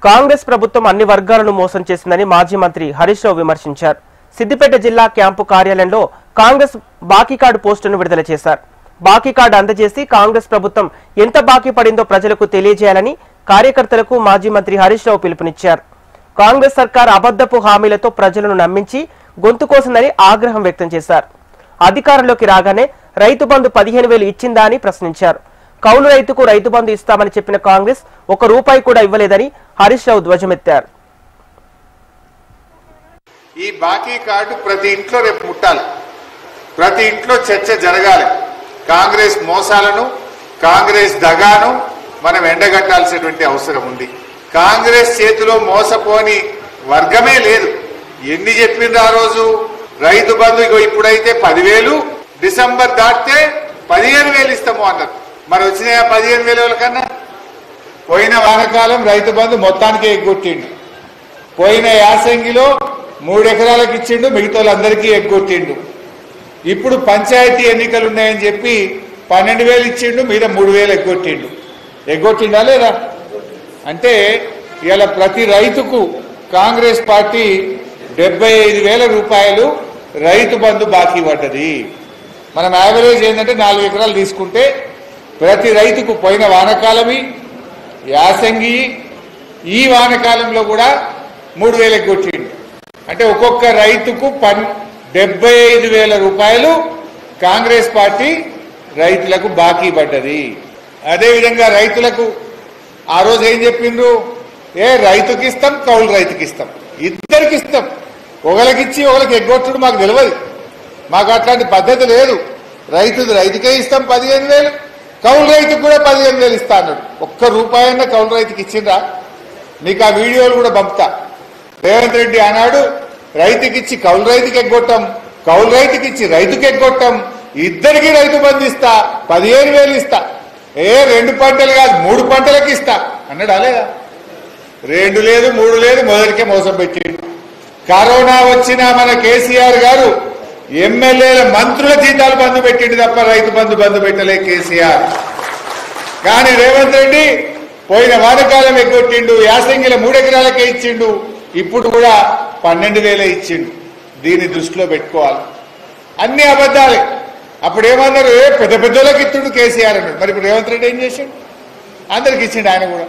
కాంగ్రెస్ ప్రభుత్వం అన్ని వర్గాలను మోసం చేసిందని మాజీ మంత్రి హరీష్ రావు విమర్శించారు. సిద్దిపేట జిల్లా క్యాంపు కార్యాలయంలో కాంగ్రెస్ బాకీ కార్డు పోస్టును విడుదల చేశారు. బాకీ కార్డు అందజేసి కాంగ్రెస్ ప్రభుత్వం ఎంత బాకీ పడిందో ప్రజలకు తెలియజేయాలని కార్యకర్తలకు మాజీ మంత్రి హరీష్ రావు పిలుపునిచ్చారు. కాంగ్రెస్ సర్కార్ అబద్ధపు హామీలతో ప్రజలను నమ్మించి గొంతు కోసిందని ఆగ్రహం వ్యక్తం చేశారు. అధికారంలోకి రాగానే రైతు బంధు 15,000 ఇచ్చిందా అని ప్రశ్నించారు. కౌలు రైతుకు రైతు బంధు ఇస్తామని చెప్పిన కాంగ్రెస్ ₹1 కూడా ఇవ్వలేదని హరీష్ రావు ధ్వజమెత్తారు. ఈ బాకీ కార్డు ప్రతి ఇంట్లో రేపు ముట్టాలి, ప్రతి ఇంట్లో చర్చ జరగాలి. కాంగ్రెస్ మోసాలను, కాంగ్రెస్ దగాను మనం ఎండగట్టాల్సినటువంటి అవసరం ఉంది. కాంగ్రెస్ చేతిలో మోసపోని వర్గమే లేదు. ఎన్ని చెప్పిండ్రు ఆ రోజు? రైతు బంధు ఇప్పుడైతే 10,000, డిసెంబర్ దాటితే 15,000 ఇస్తాము అన్నారు. మరి వచ్చినాయా 15,000 కన్నా? పోయిన వానకాలం రైతు బంధు మొత్తానికి ఎగ్గొట్టిండు. పోయిన యాసంగిలో 3 ఎకరాలకు ఇచ్చిండు, మిగతా వాళ్ళందరికీ ఎగ్గొట్టిండు. ఇప్పుడు పంచాయతీ ఎన్నికలు ఉన్నాయని చెప్పి 12,000 ఇచ్చిండు, మీద 3,000 ఎగ్గొట్టిండు. ఎగ్గొట్టిండా లేదా? అంటే ఇలా ప్రతి రైతుకు కాంగ్రెస్ పార్టీ 75,000 రూపాయలు రైతు బంధు బాకీ పడ్డది. మనం యావరేజ్ ఏంటంటే 4 ఎకరాలు తీసుకుంటే ప్రతి రైతుకు పోయిన వానకాలమి, యాసంగి, ఈ వానకాలంలో కూడా 3,000 ఎగ్గొట్టిండు. అంటే ఒక్కొక్క రైతుకు 75,000 రూపాయలు కాంగ్రెస్ పార్టీ రైతులకు బాకీ పడ్డది. అదేవిధంగా రైతులకు ఆ రోజు ఏం చెప్పిండ్రు? రైతుకి ఇస్తాం, కౌలు రైతుకి ఇస్తాం, ఇద్దరికి ఇస్తాం. ఒకరికిచ్చి ఒకరికి ఎగ్గొట్టుడు మాకు తెలియదు. మాకు అట్లాంటి పద్ధతి లేదు. రైతుకే ఇస్తాం 15,000, కౌలు రైతుకు కూడా 15,000 ఇస్తా అన్నాడు. ₹1 కౌలు రైతుకి ఇచ్చిండ్రా? మీకు ఆ వీడియోలు కూడా పంపుతా. రేవంత్ రెడ్డి అన్నాడు, రైతుకిచ్చి కౌలు రైతుకి ఎగ్గొట్టాం, కౌలు రైతుకిచ్చి రైతుకి ఎగ్గొట్టాం, ఇద్దరికి రైతు బంధు ఇస్తా, 15,000 ఇస్తా, 2 పంటలు కాదు 3 పంటలకు ఇస్తా అన్నాడు. అలేదా? 2 లేదు 3 లేదు, మొదటికే మోసం పెట్టిండు. కరోనా వచ్చినా మన కేసీఆర్ గారు ఎమ్మెల్యేల మంత్రుల జీతాలు బంధు పెట్టిండు తప్ప రైతు బంధు పెట్టలే కేసీఆర్. కానీ రేవంత్ రెడ్డి పోయిన వానకాలం ఎగ్గొట్టిండు, యాసంగిల 3 ఎకరాలకే ఇచ్చిండు, ఇప్పుడు కూడా 12,000 ఇచ్చిండు. దీన్ని దృష్టిలో పెట్టుకోవాలి. అన్ని అబద్ధాలే. అప్పుడు ఏమన్నారు? పెద్ద పెద్దోళ్ళకి ఇచ్చిండు కేసీఆర్ అన్నాడు. మరి ఇప్పుడు రేవంత్ రెడ్డి ఏం చేసిండు? అందరికి ఇచ్చిండు ఆయన కూడా.